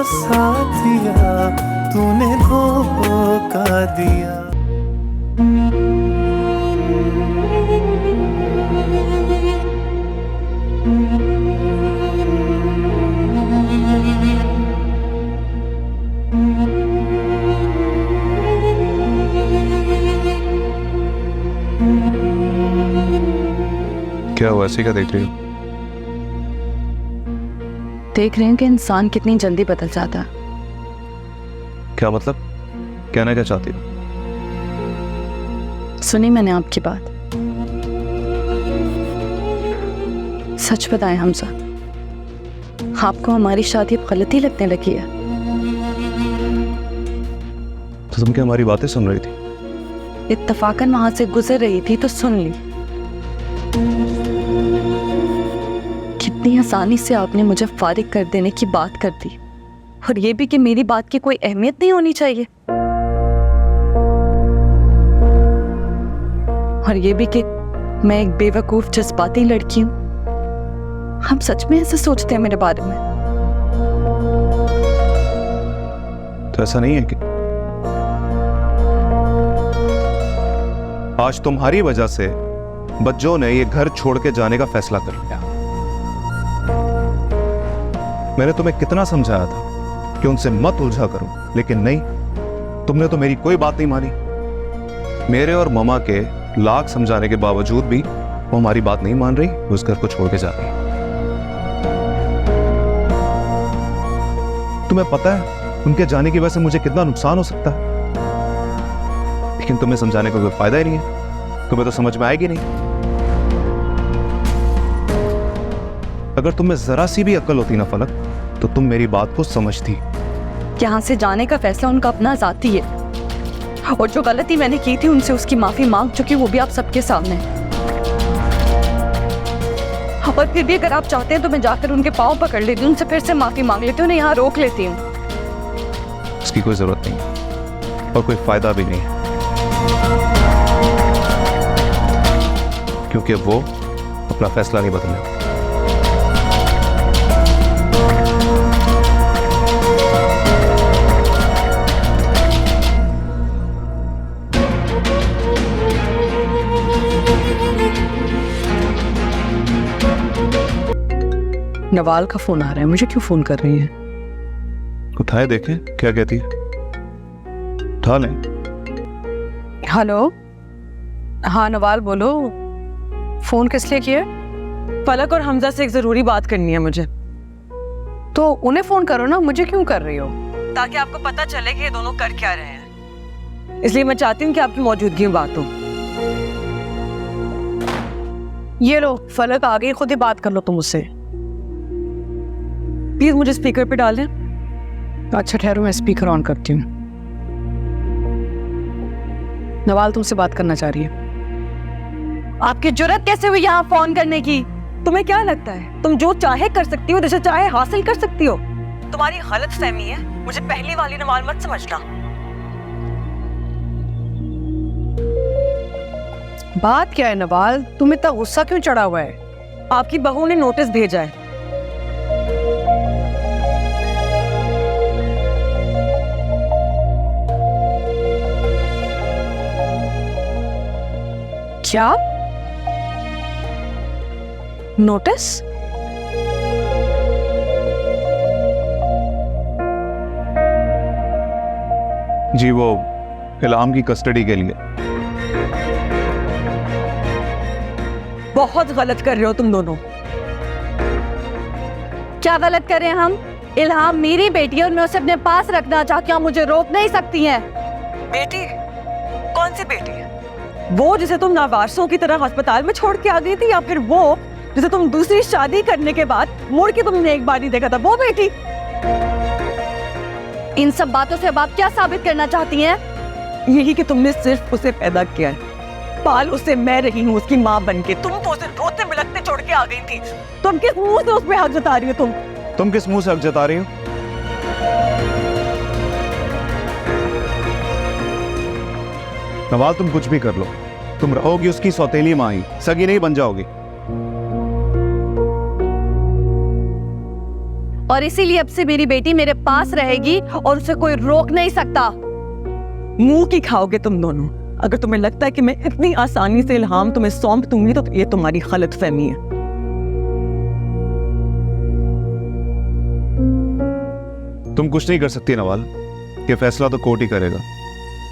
साथिया तूने धोखा दिया। क्या हुआ, ऐसे क्या देख रही हो? देख रहे हैं कि इंसान कितनी जल्दी बदल जाता है। क्या मतलब, कहना क्या चाहती हो? सुनी मैंने आपकी बात। सच बताएं हमजा, आपको हमारी शादी अब गलती लगने लगी है? तो तुम क्या हमारी बातें सुन रही थी? इत्तफाकन वहां से गुजर रही थी तो सुन ली। कितनी आसानी से आपने मुझे फारिग कर देने की बात कर दी, और ये भी कि मेरी बात की कोई अहमियत नहीं होनी चाहिए, और ये भी कि मैं एक बेवकूफ जज्बाती लड़की हूं। हम सच में ऐसे सोचते हैं मेरे बारे में? तो ऐसा नहीं है कि आज तुम्हारी वजह से बच्चों ने ये घर छोड़ के जाने का फैसला कर लिया। मैंने तुम्हें कितना समझाया था कि उनसे मत उलझा करो, लेकिन नहीं, तुमने तो मेरी कोई बात नहीं मानी। मेरे और ममा के लाख समझाने के बावजूद भी वो हमारी बात नहीं मान रही, उस घर को छोड़ के जा रही। तुम्हें पता है उनके जाने की वजह से मुझे कितना नुकसान हो सकता है, लेकिन तुम्हें समझाने का कोई फायदा ही नहीं है। तुम्हें तो समझ में आएगी नहीं। अगर तुम्हें जरा सी भी अक्ल होती ना फलक, तो तुम मेरी बात को समझती। यहाँ से जाने का फैसला उनका अपना जाती है, और जो गलती मैंने की थी उनसे उसकी माफी मांग चुकी, वो भी आप सबके सामने। और फिर भी अगर आप चाहते हैं तो मैं जाकर उनके पांव पकड़ लेती हूँ, उनसे फिर से माफी मांग लेती हूँ, उन्हें यहाँ रोक लेती हूँ। उसकी कोई जरूरत नहीं और कोई फायदा भी नहीं है, क्योंकि वो अपना फैसला नहीं बदले। नवाल का फोन आ रहा है, मुझे क्यों फोन कर रही है? उठाए देखें क्या कहती है। उठा लें। हेलो, हाँ नवाल बोलो, फोन किस लिए किया? फलक और हमजा से एक जरूरी बात करनी है मुझे। तो उन्हें फोन करो ना, मुझे क्यों कर रही हो? ताकि आपको पता चले कि ये दोनों कर क्या रहे हैं, इसलिए मैं चाहती हूँ कि आपकी मौजूदगी में बात हो। ये लो, फलक आ गई, खुद ही बात कर लो तुम उससे। प्लीज मुझे स्पीकर पे डाल दें। अच्छा ठहरो, मैं स्पीकर ऑन करती हूँ। नवाल तुमसे बात करना चाह रही है। आपकी जुर्रत कैसे हुई यहाँ फोन करने की? तुम्हें क्या लगता है तुम जो चाहे कर सकती हो, जैसे चाहे हासिल कर सकती हो? तुम्हारी गलतफहमी है, मुझे पहली वाली नवाल मत समझना। बात क्या है नवाल, तुम इतना गुस्सा क्यों चढ़ा हुआ है? आपकी बहू ने नोटिस भेजा है। क्या नोटिस? जी, वो इल्हाम की कस्टडी के लिए। बहुत गलत कर रहे हो तुम दोनों। क्या गलत कर रहे हैं हम? इल्हाम मेरी बेटी है और मैं उसे अपने पास रखना चाहती हूँ, मुझे रोक नहीं सकती हैं। बेटी? कौन सी बेटी है? वो जिसे तुम नावारसों की तरह अस्पताल में छोड़ के आ गई थी, या फिर वो जिसे तुम दूसरी शादी करने के बाद मुड़ के तुमने एक बार नहीं देखा था, वो बेटी? इन सब बातों से अब आप क्या साबित करना चाहती हैं? यही कि तुमने सिर्फ उसे पैदा किया है, पाल उसे मैं रही हूँ उसकी माँ बनके। तुम तो उसे रोते बिलखते छोड़ के आ गई थी, तुम किस मुंह से उस पे हक जता रही हो? तुम किस मुंह से हक जता रही हो? नवाल तुम कुछ भी कर लो, तुम रहोगी उसकी सौतेली माँ ही, सगी नहीं बन जाओगी। और इसीलिए अब से मेरी बेटी मेरे पास रहेगी और उसे कोई रोक नहीं सकता। मुंह की खाओगे तुम दोनों। अगर तुम्हें लगता है कि मैं इतनी आसानी से इल्हाम तुम्हें सौंप दूंगी तो ये तुम्हारी गलतफहमी है। तुम कुछ नहीं कर सकती नवाल, ये फैसला तो कोर्ट ही करेगा।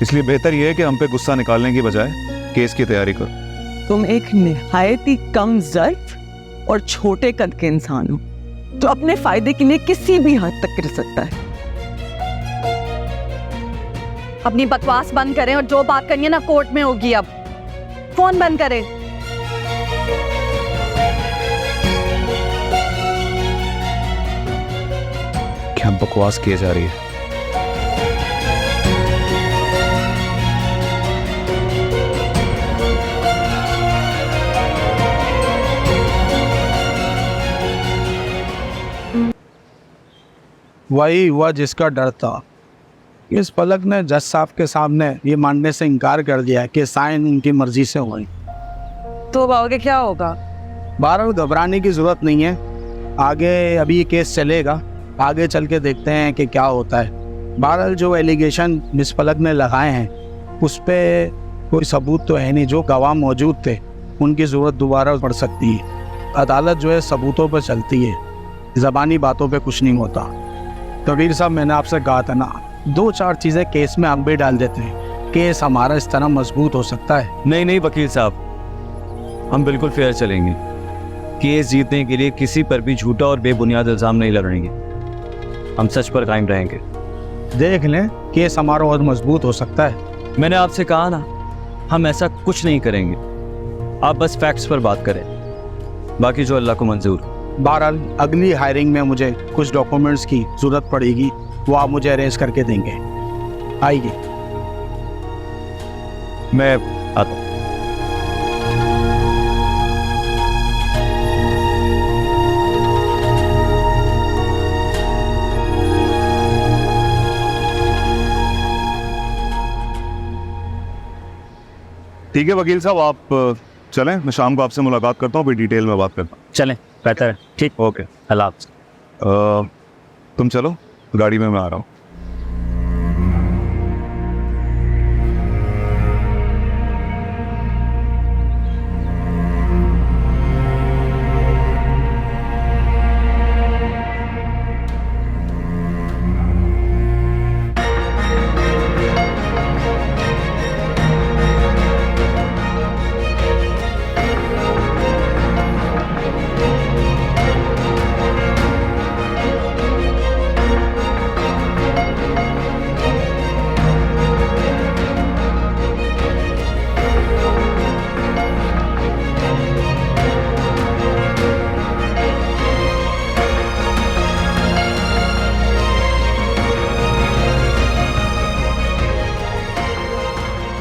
इसलिए बेहतर यह है कि हम पे गुस्सा निकालने की बजाय केस की तैयारी करो। तुम एक निहायत ही कम ज़र्फ और छोटे कद के इंसान हो जो अपने फायदे के लिए किसी भी हद तक गिर सकता है। अपनी बकवास बंद करें और जो बात करनी है ना कोर्ट में होगी। अब फोन बंद करें। क्या बकवास किए जा रही है? वही हुआ जिसका डर था। इस पलक ने जज साहब के सामने ये मानने से इनकार कर दिया कि साइन उनकी मर्जी से हुई। तो आगे क्या होगा? बहरहाल घबराने की जरूरत नहीं है, आगे अभी ये केस चलेगा, आगे चल के देखते हैं कि क्या होता है। बहरहाल जो एलिगेशन मिस पलक ने लगाए हैं उस पर कोई सबूत तो है नहीं। जो गवाह मौजूद थे उनकी ज़रूरत दोबारा पड़ सकती है। अदालत जो है सबूतों पर चलती है, ज़बानी बातों पे कुछ नहीं होता। कबीर साहब, मैंने आपसे कहा था ना, 2-4 चीज़ें केस में हम भी डाल देते हैं, केस हमारा इस तरह मजबूत हो सकता है। नहीं नहीं वकील साहब, हम बिल्कुल फेयर चलेंगे। केस जीतने के लिए किसी पर भी झूठा और बेबुनियाद इल्ज़ाम नहीं लगाएंगे। हम सच पर कायम रहेंगे। देख लें, केस हमारा और मजबूत हो सकता है। मैंने आपसे कहा ना, हम ऐसा कुछ नहीं करेंगे। आप बस फैक्ट्स पर बात करें, बाकी जो अल्लाह को मंजूर। बहरहाल अगली हायरिंग में मुझे कुछ डॉक्यूमेंट्स की ज़रूरत पड़ेगी, वो आप मुझे अरेंज करके देंगे। आइए। मैं आता हूँ। ठीक है वकील साहब, आप चलें, मैं शाम को आपसे मुलाकात करता हूँ, फिर डिटेल में बात करता चलें, बेहतर है। ठीक, हूँ। ओके, अल्लाह हाफ़िज़। तुम चलो, गाड़ी में मैं आ रहा हूँ।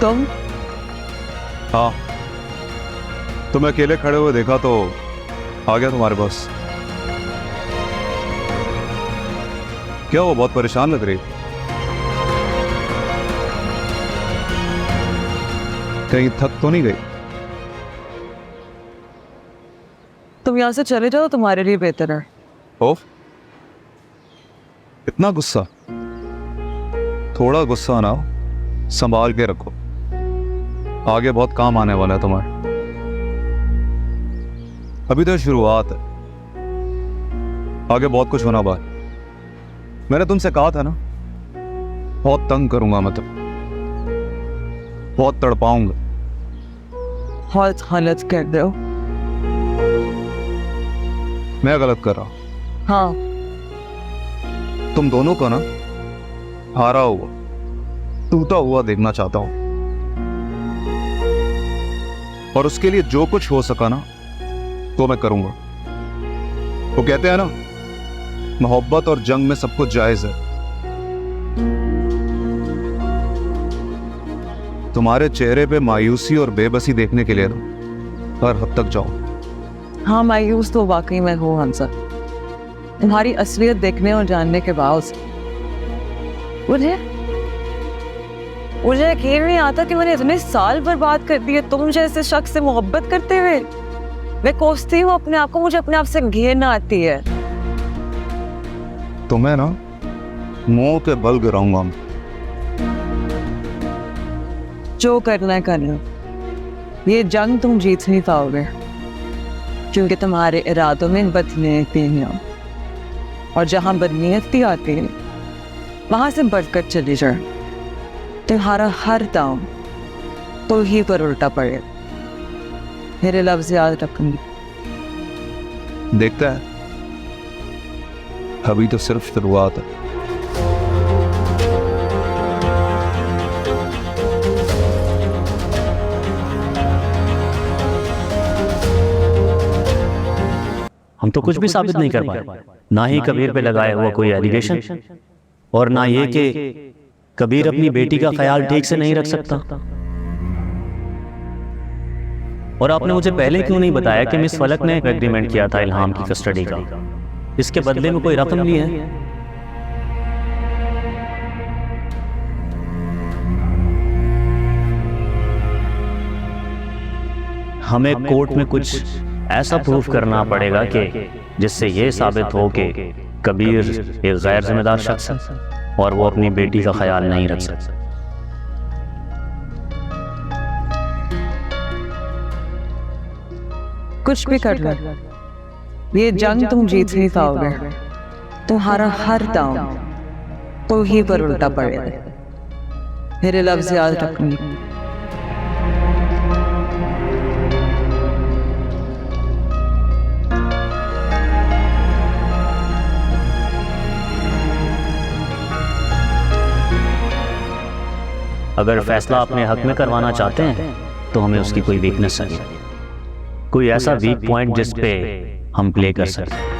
तुम हाँ, तुम अकेले खड़े हुए देखा तो आ गया तुम्हारे पास। क्या वो बहुत परेशान लग रही? कहीं थक तो नहीं गई? तुम यहाँ से चले जाओ, तुम्हारे लिए बेहतर है। ओफ, इतना गुस्सा? थोड़ा गुस्सा ना हो, संभाल के रखो, आगे बहुत काम आने वाला है तुम्हारे। अभी तो शुरुआत है, आगे बहुत कुछ होना बाकी। मैंने तुमसे कहा था ना, बहुत तंग करूंगा मैं तुम, बहुत तड़पाऊंगा। गलत कर दो। मैं गलत कर रहा हूं? हाँ, तुम दोनों को ना हारा हुआ, टूटा हुआ देखना चाहता हूं, और उसके लिए जो कुछ हो सका ना तो मैं करूंगा। वो कहते हैं ना, मोहब्बत और जंग में सब कुछ जायज है। तुम्हारे चेहरे पे मायूसी और बेबसी देखने के लिए ना हर हद तक जाऊं। हाँ, मायूस तो वाकई में हूँ हमसा। तुम्हारी असलियत देखने और जानने के बाद मुझे यकीन नहीं आता कि मैंने इतने साल बर्बाद कर दिए तुम जैसे शख्स से मोहब्बत करते हुए। मैं कोसती हूँ अपने आप को, मुझे अपने आप से घृणा आती है। तो मैं ना मुंह के बल गिराऊंगा। जो करना है कर लो, ये जंग तुम जीत नहीं पाओगे, क्योंकि तुम्हारे इरादों में बदनीयती नहीं हो, और जहां बदनीयती आती है वहां से बढ़कर चली जाए। तुम्हारा हर दांव तो ही पर उल्टा पड़े। मेरे लफ्ज याद रखूंगी। देखता है, अभी तो सिर्फ शुरुआत है। हम तो कुछ भी साबित नहीं कर पाए, ना ही कबीर पे लगाया हुआ कोई एलिगेशन, और ना ये कि कबीर अपनी बेटी का ख्याल ठीक से नहीं रख सकता। और आपने मुझे पहले क्यों नहीं बताया कि मिस फलक ने एक एग्रीमेंट किया था इल्हाम की कस्टडी का, इसके बदले में कोई रकम ली है? हमें कोर्ट में कुछ ऐसा प्रूफ करना पड़ेगा कि जिससे ये साबित हो कि कबीर एक गैर जिम्मेदार शख्स है और वो अपनी बेटी का ख्याल नहीं रख सकता। कुछ भी कर लो, ये जंग तुम जीत नहीं पाओगे। तुम्हारा हर दांव तो ही पर उल्टा पड़ेगा। मेरे लफ्ज याद रखूंगी। अगर फैसला अपने हक में करवाना चाहते हैं तो हमें उसकी कोई वीकनेस है, कोई ऐसा वीक पॉइंट जिस पे हम प्ले कर सकें।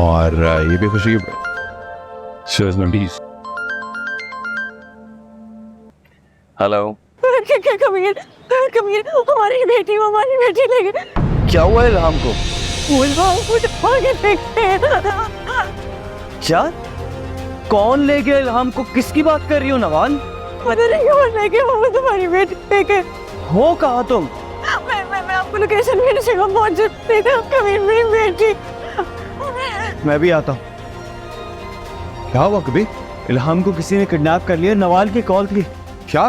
और ये भी खुशी हेलो, कबीर, कबीर, हमारी बेटी ले गए। क्या हुआ इल्हाम को? आगे देखते हैं। क्या? कौन ले गया इल्हाम को? किसकी बात कर रही हो नवान? पता नहीं कौन ले गया, वो तुम्हारी बेटी लेके। हो कहाँ तुम? मैं आपको लोकेशन भेज दूंगा, पहुंच सकते थे। कबीर, मेरी बेटी। मैं भी आता हूँ। क्या हुआ कबीर? इल्हाम को किसी ने किडनैप कर लिया, नवाल की कॉल थी। क्या?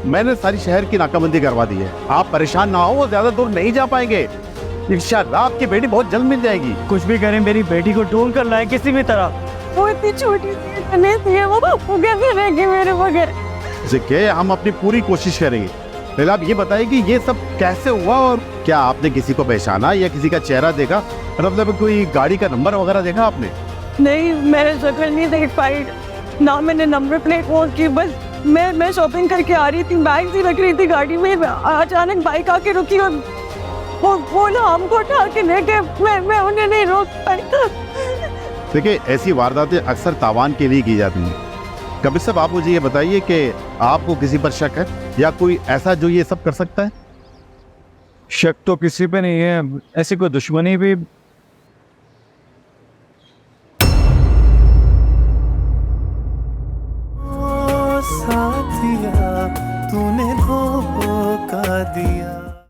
मैंने सारी शहर की नाकाबंदी करवा दी है, आप परेशान ना हो, वो ज्यादा दूर नहीं जा पाएंगे। इंशाअल्लाह आपकी बेटी बहुत जल्द मिल जाएगी। कुछ भी करें, मेरी बेटी को ढूंढ कर लाए किसी भी तरह। वो इतनी छोटी सी नहीं है, वो बापू कैसे रहेगी मेरे बगैर? देखिए हम अपनी पूरी कोशिश करेंगे। पहले आप ये बताइए कि ये सब कैसे हुआ और क्या आपने किसी को पहचाना या किसी का चेहरा देखा, मतलब कोई गाड़ी का नंबर वगैरह देखा आपने? नहीं, मैंने शक्ल नहीं देख पाई, ना मैंने नंबर प्लेट नोट की। बस मैं शॉपिंग करके आ रही थी, बैग भी रख रही थी गाड़ी में, अचानक बाइक आके रुकी और वो ना हमको उठा के ले गए। मैं उन्हें नहीं रोक पाई। देखिए ऐसी वारदातें अक्सर तावान के लिए की जाती हैं। कबीर साहब आप मुझे ये बताइए कि आपको किसी पर शक है या कोई ऐसा जो ये सब कर सकता है? शक तो किसी पे नहीं है, ऐसी कोई दुश्मनी भी